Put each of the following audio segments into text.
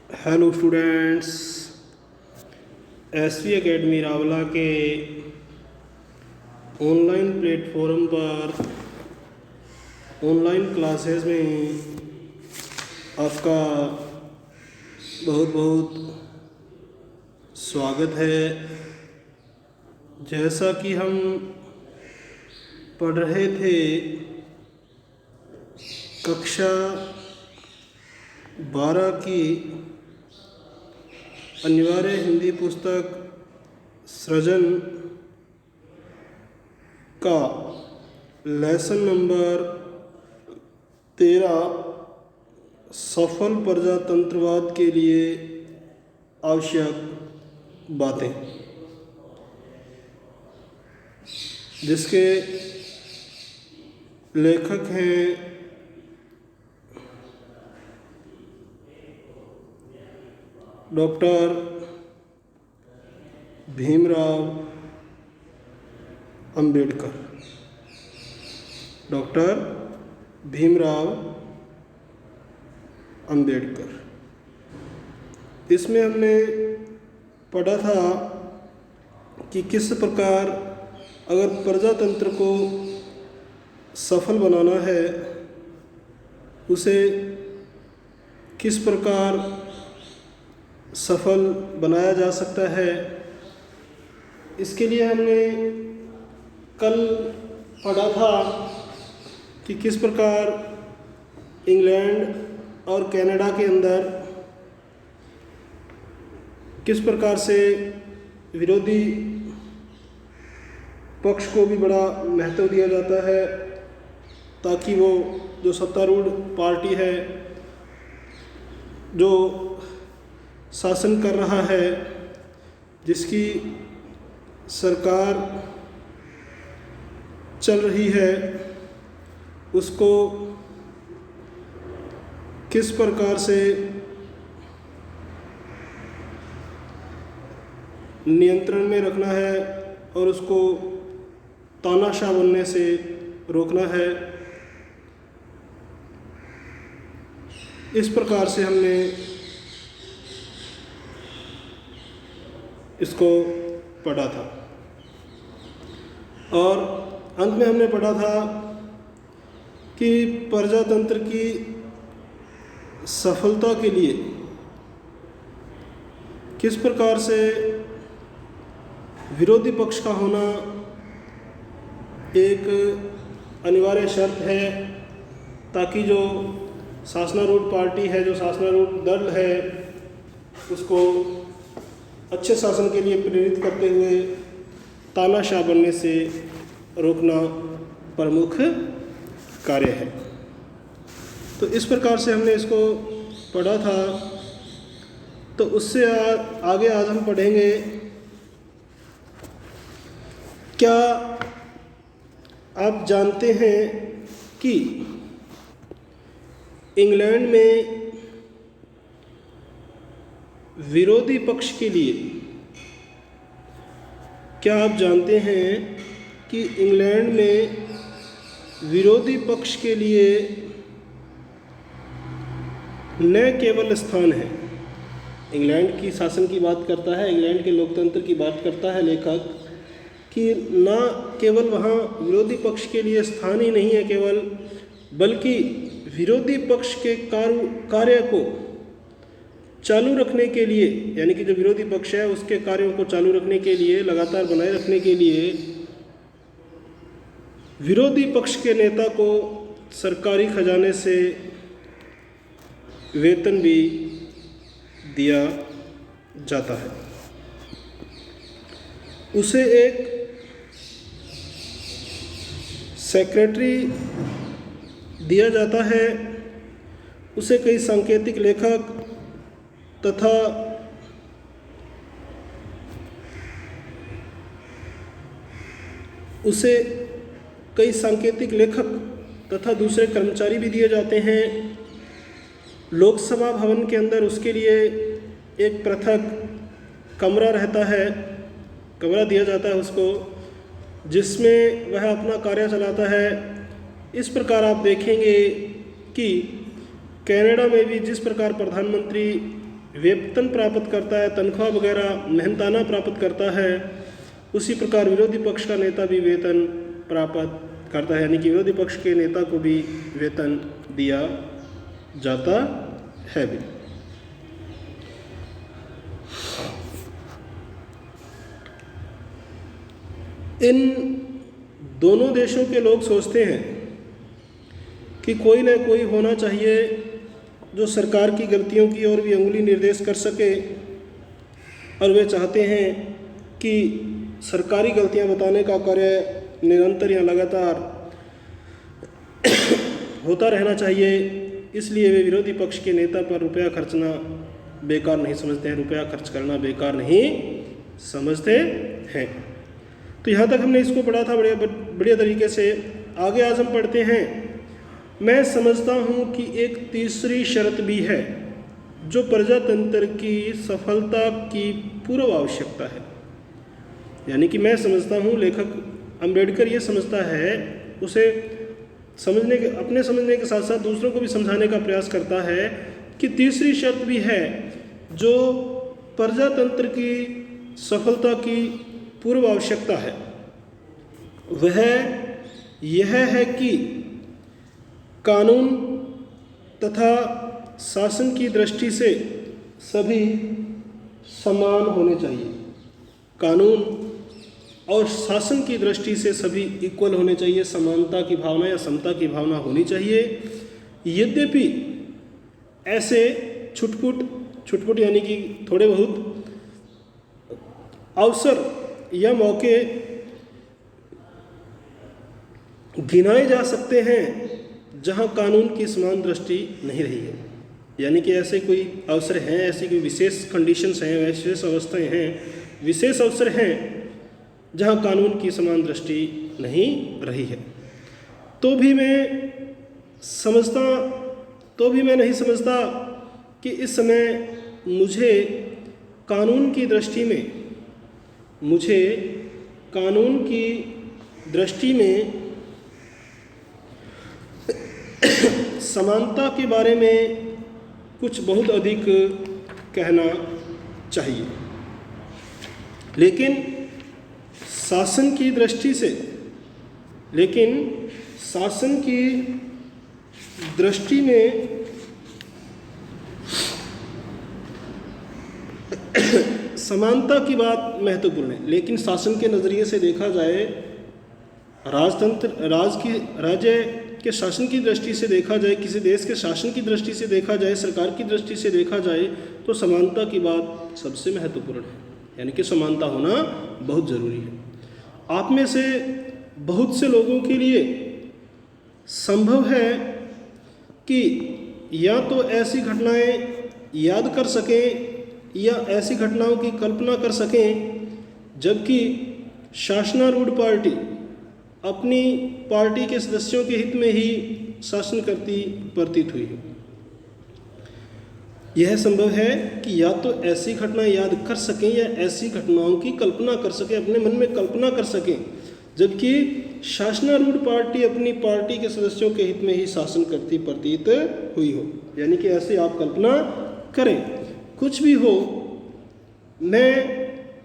Hello students, SV academy Rawla के online platform पर online classes में आपका बहुत बहुत स्वागत है। जैसा कि हम पढ़ रहे थे कक्षा 12 की अनिवार्य हिंदी पुस्तक सृजन का लेसन नंबर 13 सफल प्रजातंत्रवाद के लिए आवश्यक बातें, जिसके लेखक हैं डॉक्टर भीमराव अंबेडकर। डॉक्टर भीमराव अंबेडकर। इसमें हमने पढ़ा था कि किस प्रकार अगर प्रजातंत्र को सफल बनाना है, उसे किस प्रकार सफल बनाया जा सकता है। इसके लिए हमने कल पढ़ा था कि किस प्रकार इंग्लैंड और कनाडा के अंदर किस प्रकार से विरोधी पक्ष को भी बड़ा महत्व दिया जाता है, ताकि वो जो सत्तारूढ़ पार्टी है, जो शासन कर रहा है, जिसकी सरकार चल रही है, उसको किस प्रकार से नियंत्रण में रखना है और उसको तानाशाह बनने से रोकना है। इस प्रकार से हमने इसको पढ़ा था और अंत में हमने पढ़ा था कि प्रजातंत्र की सफलता के लिए किस प्रकार से विरोधी पक्ष का होना एक अनिवार्य शर्त है, ताकि जो शासनारूढ़ पार्टी है, जो शासनारूढ़ दल है, उसको अच्छे शासन के लिए प्रेरित करते हुए तानाशाह बनने से रोकना प्रमुख कार्य है। तो इस प्रकार से हमने इसको पढ़ा था। तो उससे आगे आज हम पढ़ेंगे, क्या आप जानते हैं कि इंग्लैंड में विरोधी पक्ष के लिए, क्या आप जानते हैं कि इंग्लैंड में विरोधी पक्ष के लिए न केवल स्थान है, इंग्लैंड की शासन की बात करता है, इंग्लैंड के लोकतंत्र की बात करता है लेखक, कि न केवल वहाँ विरोधी पक्ष के लिए स्थान ही नहीं है केवल, बल्कि विरोधी पक्ष के कार्य को चालू रखने के लिए, यानी कि जो विरोधी पक्ष है उसके कार्यों को चालू रखने के लिए, लगातार बनाए रखने के लिए विरोधी पक्ष के नेता को सरकारी खजाने से वेतन भी दिया जाता है। उसे एक सेक्रेटरी दिया जाता है, उसे कई सांकेतिक लेखक तथा उसे कई सांकेतिक लेखक तथा दूसरे कर्मचारी भी दिए जाते हैं। लोकसभा भवन के अंदर उसके लिए एक पृथक कमरा रहता है, कमरा दिया जाता है उसको, जिसमें वह अपना कार्य चलाता है। इस प्रकार आप देखेंगे कि कनाडा में भी जिस प्रकार प्रधानमंत्री वेतन प्राप्त करता है, तनख्वाह वगैरह मेहनताना प्राप्त करता है, उसी प्रकार विरोधी पक्ष का नेता भी वेतन प्राप्त करता है, यानी कि विरोधी पक्ष के नेता को भी वेतन दिया जाता है भी। इन दोनों देशों के लोग सोचते हैं कि कोई ना कोई होना चाहिए जो सरकार की गलतियों की ओर भी अंगुली निर्देश कर सके, और वे चाहते हैं कि सरकारी गलतियां बताने का कार्य निरंतर या लगातार होता रहना चाहिए। इसलिए वे विरोधी पक्ष के नेता पर रुपया खर्चना बेकार नहीं समझते हैं, रुपया खर्च करना बेकार नहीं समझते हैं। तो यहाँ तक हमने इसको पढ़ा था बढ़िया तरीके से। आगे आज हम पढ़ते हैं, मैं समझता हूँ कि एक तीसरी शर्त भी है जो प्रजातंत्र की सफलता की पूर्व आवश्यकता है। यानी कि मैं समझता हूँ, लेखक अंबेडकर ये समझता है, उसे समझने के, अपने समझने के साथ साथ दूसरों को भी समझाने का प्रयास करता है कि तीसरी शर्त भी है जो प्रजातंत्र की सफलता की पूर्व आवश्यकता है। वह यह है कि कानून तथा शासन की दृष्टि से सभी समान होने चाहिए। कानून और शासन की दृष्टि से सभी इक्वल होने चाहिए, समानता की भावना या समता की भावना होनी चाहिए। यद्यपि ऐसे छुटपुट यानी कि थोड़े बहुत अवसर या मौके गिनाए जा सकते हैं जहां कानून की समान दृष्टि नहीं रही है। यानी कि ऐसे कोई अवसर हैं, ऐसी कोई विशेष कंडीशंस हैं, विशेष अवस्थाएं हैं, विशेष अवसर हैं जहां कानून की समान दृष्टि नहीं रही है। तो भी मैं नहीं समझता कि इस समय मुझे कानून की दृष्टि में समानता के बारे में कुछ बहुत अधिक कहना चाहिए। लेकिन शासन की दृष्टि में समानता की बात महत्वपूर्ण है। लेकिन शासन के नज़रिए से देखा जाए, राज्य के शासन की दृष्टि से देखा जाए, किसी देश के शासन की दृष्टि से देखा जाए, सरकार की दृष्टि से देखा जाए, तो समानता की बात सबसे महत्वपूर्ण है। यानी कि समानता होना बहुत ज़रूरी है। आप में से बहुत से लोगों के लिए संभव है कि या तो ऐसी घटनाएं याद कर सकें या ऐसी घटनाओं की कल्पना कर सकें जबकि शासनारूढ़ पार्टी अपनी पार्टी के सदस्यों के हित में ही शासन करती प्रतीत हुई है। यह संभव है कि या तो ऐसी घटनाएं याद कर सकें या ऐसी घटनाओं की कल्पना कर सकें, अपने मन में कल्पना कर सकें, जबकि शासनारूढ़ पार्टी अपनी पार्टी के सदस्यों के हित में ही शासन करती प्रतीत हुई हो। यानी कि ऐसे आप कल्पना करें, कुछ भी हो, मैं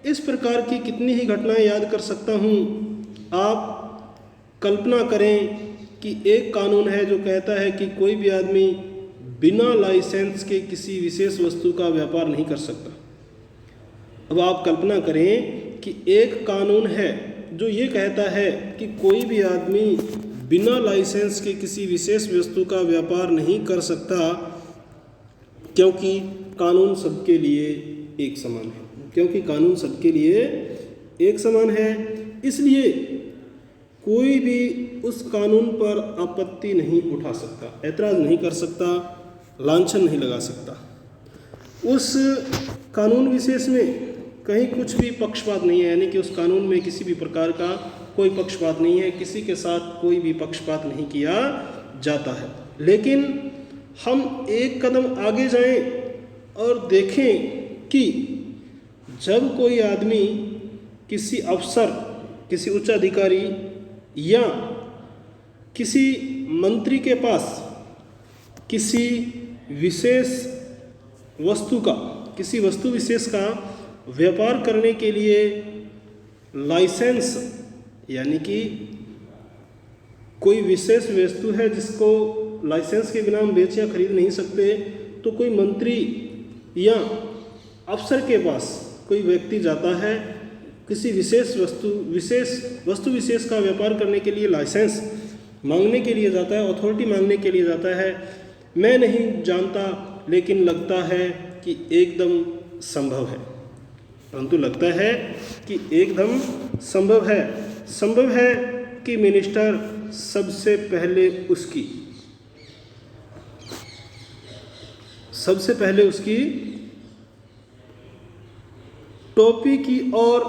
इस प्रकार की कितनी ही घटनाएं याद कर सकता हूँ। आप कल्पना करें कि एक कानून है जो कहता है कि कोई भी आदमी बिना लाइसेंस के किसी विशेष वस्तु का व्यापार नहीं कर सकता। अब आप कल्पना करें कि एक कानून है जो ये कहता है कि कोई भी आदमी बिना लाइसेंस के किसी विशेष वस्तु का व्यापार नहीं कर सकता, क्योंकि कानून सबके लिए एक समान है। इसलिए कोई भी उस कानून पर आपत्ति नहीं उठा सकता, ऐतराज़ नहीं कर सकता, लांछन नहीं लगा सकता। उस कानून विशेष में कहीं कुछ भी पक्षपात नहीं है। यानी कि उस कानून में किसी भी प्रकार का कोई पक्षपात नहीं है, किसी के साथ कोई भी पक्षपात नहीं किया जाता है। लेकिन हम एक कदम आगे जाएं और देखें कि जब कोई आदमी किसी अफसर, किसी उच्च अधिकारी या किसी मंत्री के पास किसी विशेष वस्तु का, किसी वस्तु विशेष का व्यापार करने के लिए लाइसेंस, यानी कि कोई विशेष वस्तु है जिसको लाइसेंस के बिना हम बेच या खरीद नहीं सकते, तो कोई मंत्री या अफसर के पास कोई व्यक्ति जाता है, किसी वस्तु विशेष का व्यापार करने के लिए लाइसेंस मांगने के लिए जाता है, अथॉरिटी मांगने के लिए जाता है। मैं नहीं जानता, लेकिन लगता है कि एकदम संभव है, परंतु लगता है कि एकदम संभव है कि मिनिस्टर सबसे पहले उसकी टोपी की ओर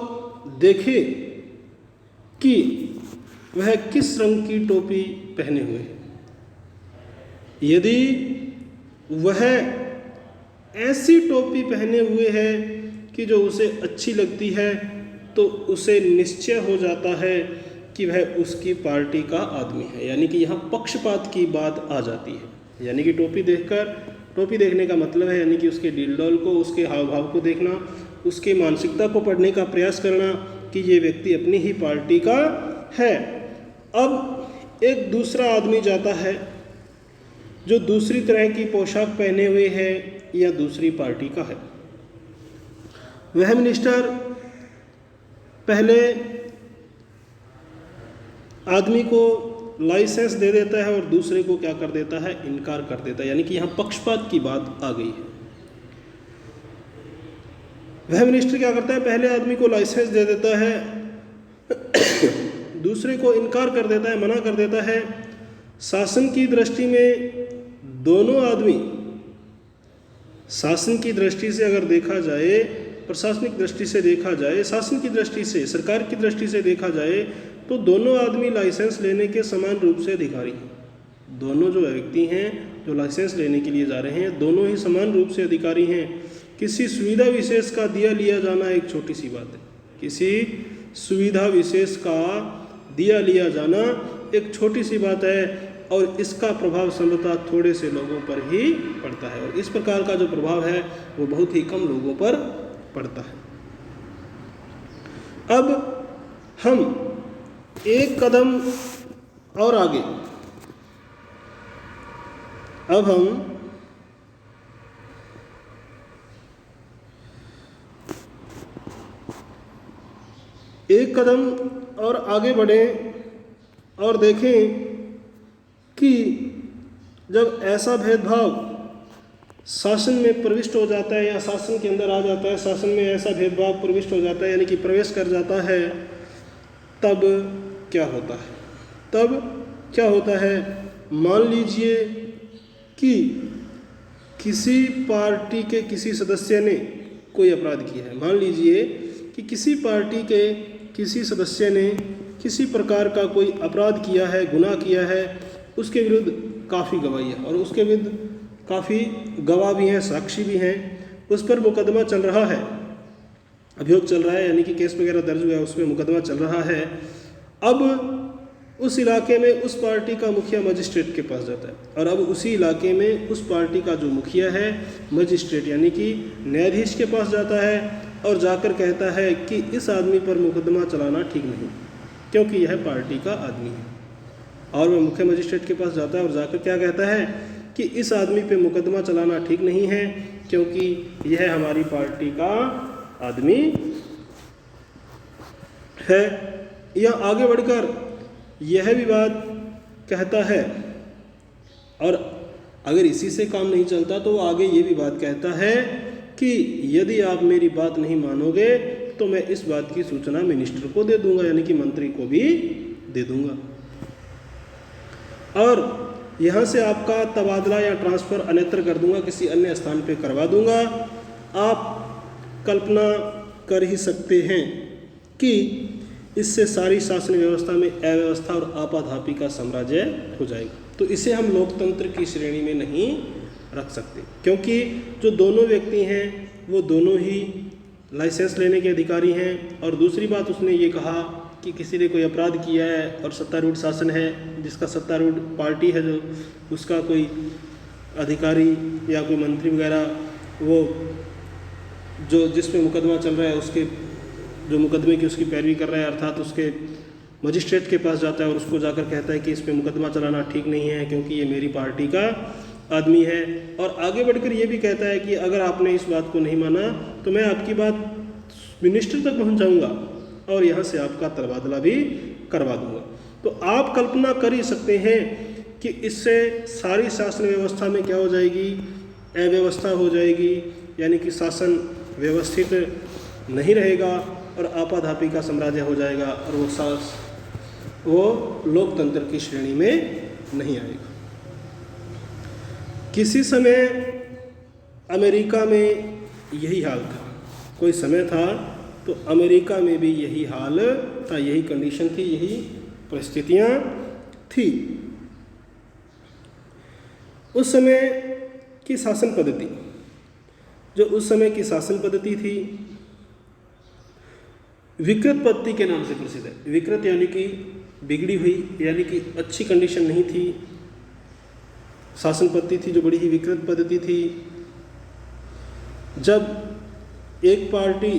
देखे कि वह किस रंग की टोपी पहने हुए है। यदि वह ऐसी टोपी पहने हुए है कि जो उसे अच्छी लगती है, तो उसे निश्चय हो जाता है कि वह उसकी पार्टी का आदमी है। यानी कि यहाँ पक्षपात की बात आ जाती है। यानी कि टोपी देखने का मतलब है, यानी कि उसके डील डॉल को, उसके हाव भाव को देखना, उसकी मानसिकता को पढ़ने का प्रयास करना कि ये व्यक्ति अपनी ही पार्टी का है। अब एक दूसरा आदमी जाता है जो दूसरी तरह की पोशाक पहने हुए है या दूसरी पार्टी का है। वह मिनिस्टर पहले आदमी को लाइसेंस दे देता है और दूसरे को क्या कर देता है, इनकार कर देता है। यानी कि यहाँ पक्षपात की बात आ गई है। वह मिनिस्टर क्या करता है, पहले आदमी को लाइसेंस दे देता है, दूसरे को इनकार कर देता है, मना कर देता है। शासन की दृष्टि में दोनों आदमी, शासन की दृष्टि से अगर देखा जाए, प्रशासनिक दृष्टि से देखा जाए, शासन की दृष्टि से, सरकार की दृष्टि से देखा जाए, तो दोनों आदमी लाइसेंस लेने के समान रूप से अधिकारी हैं। दोनों जो व्यक्ति हैं जो लाइसेंस लेने के लिए जा रहे हैं, दोनों ही समान रूप से अधिकारी हैं। किसी सुविधा विशेष का दिया लिया जाना एक छोटी सी बात है। किसी सुविधा विशेष का दिया लिया जाना एक छोटी सी बात है, और इसका प्रभाव संभवतः थोड़े से लोगों पर ही पड़ता है, और इस प्रकार का जो प्रभाव है वो बहुत ही कम लोगों पर पड़ता है। अब हम एक कदम और आगे, अब हम एक कदम और आगे बढ़ें और देखें कि जब ऐसा भेदभाव शासन में प्रविष्ट हो जाता है या शासन के अंदर आ जाता है, शासन में ऐसा भेदभाव प्रविष्ट हो जाता है, यानी कि प्रवेश कर जाता है, तब क्या होता है? मान लीजिए कि किसी पार्टी के किसी सदस्य ने कोई अपराध किया है। मान लीजिए कि किसी पार्टी के किसी सदस्य ने किसी प्रकार का कोई अपराध किया है, गुनाह किया है, उसके विरुद्ध काफ़ी गवाही है और उसके विरुद्ध काफ़ी गवाह भी हैं, साक्षी भी हैं, उस पर मुकदमा चल रहा है, अभियोग चल रहा है, यानी कि केस वगैरह दर्ज हुआ है, उसमें मुकदमा चल रहा है। अब उस इलाके में उस पार्टी का मुखिया मजिस्ट्रेट के पास जाता है, और अब उसी इलाके में उस पार्टी का जो मुखिया है मजिस्ट्रेट यानी कि न्यायाधीश के पास जाता है और जाकर कहता है कि इस आदमी पर मुकदमा चलाना ठीक नहीं, क्योंकि यह पार्टी का आदमी है। और वह मुख्य मजिस्ट्रेट के पास जाता है और जाकर क्या कहता है कि इस आदमी पे मुकदमा चलाना ठीक नहीं है, क्योंकि यह हमारी पार्टी का आदमी है। या आगे बढ़कर यह भी बात कहता है, और अगर इसी से काम नहीं चलता तो आगे ये भी बात कहता है कि यदि आप मेरी बात नहीं मानोगे तो मैं इस बात की सूचना मिनिस्टर को दे दूंगा, यानी कि मंत्री को भी दे दूंगा, और यहाँ से आपका तबादला या ट्रांसफ़र अन्यत्र कर दूंगा, किसी अन्य स्थान पे करवा दूंगा। आप कल्पना कर ही सकते हैं कि इससे सारी शासन व्यवस्था में अव्यवस्था और आपाधापी का साम्राज्य हो जाएगा। तो इसे हम लोकतंत्र की श्रेणी में नहीं रख सकते, क्योंकि जो दोनों व्यक्ति हैं वो दोनों ही लाइसेंस लेने के अधिकारी हैं। और दूसरी बात, उसने ये कहा कि किसी ने कोई अपराध किया है और सत्तारूढ़ शासन है, जिसका सत्तारूढ़ पार्टी है, जो उसका कोई अधिकारी या कोई मंत्री वगैरह वो जो जिसमें मुकदमा चल रहा है उसके जो मुकदमे की उसकी पैरवी कर रहा है, अर्थात उसके मजिस्ट्रेट के पास जाता है और उसको जाकर कहता है कि इस पे मुकदमा चलाना ठीक नहीं है क्योंकि ये मेरी पार्टी का आदमी है। और आगे बढ़कर ये भी कहता है कि अगर आपने इस बात को नहीं माना तो मैं आपकी बात मिनिस्टर तक पहुंच जाऊंगा और यहाँ से आपका तबादला भी करवा दूंगा। तो आप कल्पना कर ही सकते हैं कि इससे सारी शासन व्यवस्था में क्या हो जाएगी, अव्यवस्था हो जाएगी, यानी कि शासन व्यवस्थित नहीं रहेगा और आपाधापी का साम्राज्य हो जाएगा और वो लोकतंत्र की श्रेणी में नहीं आएगा। किसी समय अमेरिका में यही हाल था, कोई समय था तो अमेरिका में भी यही हाल था, यही कंडीशन थी, यही परिस्थितियां थी। उस समय की शासन पद्धति, जो उस समय की शासन पद्धति थी, विकृत पद्धति के नाम से प्रसिद्ध है। विकृत यानी कि बिगड़ी हुई, यानी कि अच्छी कंडीशन नहीं थी, शासन पद्धति थी जो बड़ी ही विकृत पद्धति थी। जब एक पार्टी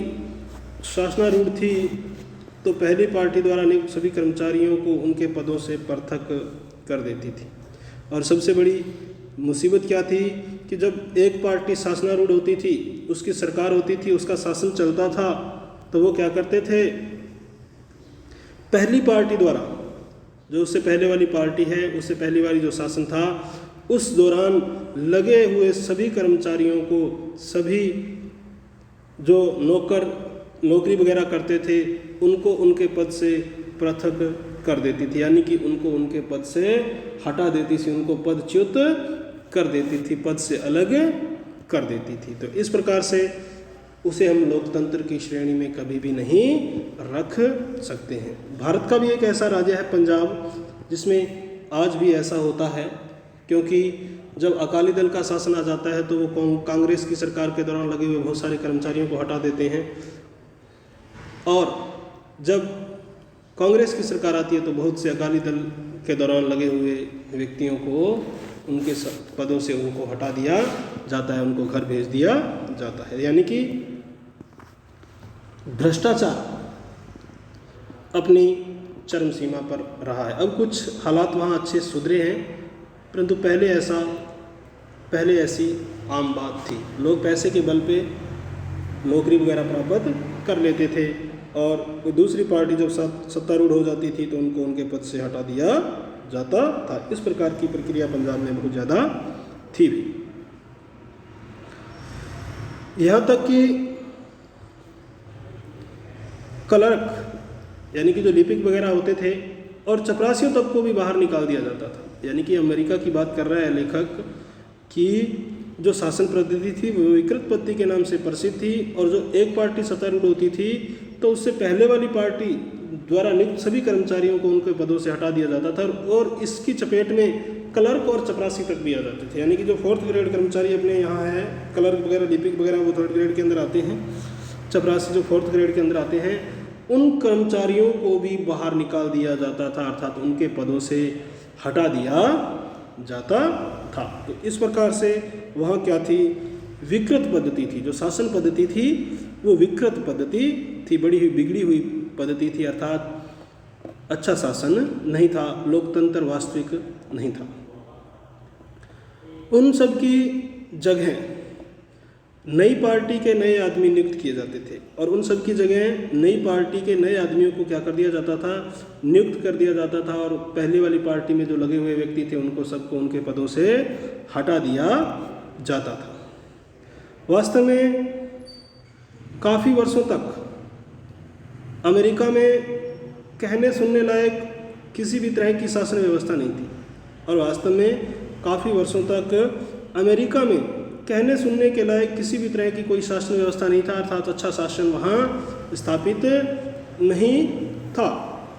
शासनारूढ़ थी तो पहली पार्टी द्वारा नियुक्त सभी कर्मचारियों को उनके पदों से पृथक कर देती थी। और सबसे बड़ी मुसीबत क्या थी कि जब एक पार्टी शासनारूढ़ होती थी, उसकी सरकार होती थी, उसका शासन चलता था, तो वो क्या करते थे, पहली पार्टी द्वारा, जो उससे पहले वाली पार्टी है, उससे पहली वाली जो शासन था, उस दौरान लगे हुए सभी कर्मचारियों को, सभी जो नौकरी वगैरह करते थे, उनको उनके पद से पृथक कर देती थी, यानी कि उनको उनके पद से हटा देती थी, उनको पदच्युत कर देती थी, पद से अलग कर देती थी। तो इस प्रकार से उसे हम लोकतंत्र की श्रेणी में कभी भी नहीं रख सकते हैं। भारत का भी एक ऐसा राज्य है पंजाब, जिसमें आज भी ऐसा होता है, क्योंकि जब अकाली दल का शासन आ जाता है तो वो कांग्रेस की सरकार के दौरान लगे हुए बहुत सारे कर्मचारियों को हटा देते हैं, और जब कांग्रेस की सरकार आती है तो बहुत से अकाली दल के दौरान लगे हुए व्यक्तियों को उनके पदों से उनको हटा दिया जाता है, उनको घर भेज दिया जाता है। यानी कि भ्रष्टाचार अपनी चरम सीमा पर रहा है। अब कुछ हालात वहाँ अच्छे सुधरे हैं, परंतु पहले ऐसी आम बात थी, लोग पैसे के बल पे नौकरी वगैरह प्राप्त कर लेते थे और दूसरी पार्टी जब सत्तारूढ़ हो जाती थी तो उनको उनके पद से हटा दिया जाता था। इस प्रकार की प्रक्रिया पंजाब में बहुत ज़्यादा थी भी। यहाँ तक कि क्लर्क यानी कि जो लिपिक वगैरह होते थे और चपरासियों तक को भी बाहर निकाल दिया जाता था। यानी कि अमेरिका की बात कर रहा है लेखक कि जो शासन पद्धति थी वो विकृत पद्धति के नाम से प्रसिद्ध थी, और जो एक पार्टी सत्तारूढ़ होती थी तो उससे पहले वाली पार्टी द्वारा नियुक्त सभी कर्मचारियों को उनके पदों से हटा दिया जाता था, और इसकी चपेट में क्लर्क और चपरासी तक भी आ जाते थे। यानी कि जो 4th ग्रेड कर्मचारी अपने यहाँ है, क्लर्क वगैरह लिपिक वगैरह वो 3rd ग्रेड के अंदर आते हैं, चपरासी जो 4th ग्रेड के अंदर आते हैं, उन कर्मचारियों को भी बाहर निकाल दिया जाता था, अर्थात उनके पदों से हटा दिया जाता था। तो इस प्रकार से वहाँ क्या थी, विकृत पद्धति थी। जो शासन पद्धति थी वो विकृत पद्धति थी, बड़ी हुई बिगड़ी हुई पद्धति थी, अर्थात अच्छा शासन नहीं था, लोकतंत्र वास्तविक नहीं था। उन सब की जगह नई पार्टी के नए आदमी नियुक्त किए जाते थे, और उन सब की जगह नई पार्टी के नए आदमियों को क्या कर दिया जाता था, नियुक्त कर दिया जाता था, और पहली वाली पार्टी में जो लगे हुए व्यक्ति थे उनको सबको उनके पदों से हटा दिया जाता था। वास्तव में काफ़ी वर्षों तक अमेरिका में कहने सुनने लायक किसी भी तरह की शासन व्यवस्था नहीं थी, और वास्तव में काफ़ी वर्षों तक अमेरिका में कहने सुनने के लायक किसी भी तरह की कोई शासन व्यवस्था नहीं था, अर्थात अच्छा शासन वहाँ स्थापित नहीं था।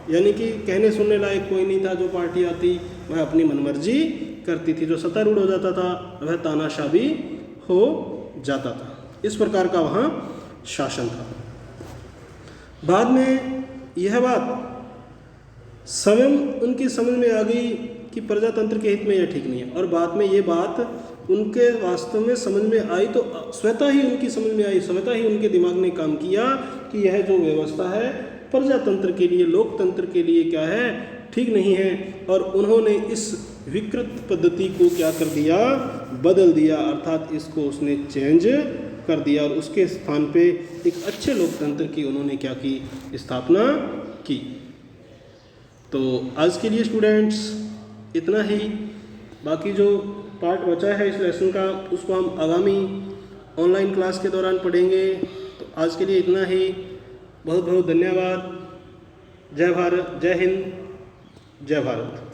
यानी कि कहने सुनने लायक कोई नहीं था, जो पार्टी आती वह अपनी मनमर्जी करती थी, जो सत्तारूढ़ हो जाता था वह तानाशाह भी हो जाता था। इस प्रकार का वहाँ शासन था। बाद में यह बात स्वयं उनकी समझ में आ गई कि प्रजातंत्र के हित में यह ठीक नहीं है, और बाद में ये बात उनके वास्तव में समझ में आई, तो स्वतः ही उनकी समझ में आई, स्वतः ही उनके दिमाग ने काम किया कि यह जो व्यवस्था है प्रजातंत्र के लिए, लोकतंत्र के लिए क्या है, ठीक नहीं है। और उन्होंने इस विकृत पद्धति को क्या कर दिया, बदल दिया, अर्थात इसको उसने चेंज कर दिया और उसके स्थान पे एक अच्छे लोकतंत्र की उन्होंने क्या की, स्थापना की। तो आज के लिए स्टूडेंट्स इतना ही। बाकी जो पार्ट बचा है इस लेसन का उसको हम आगामी ऑनलाइन क्लास के दौरान पढ़ेंगे। तो आज के लिए इतना ही। बहुत बहुत धन्यवाद। जय भारत, जय हिंद, जय भारत।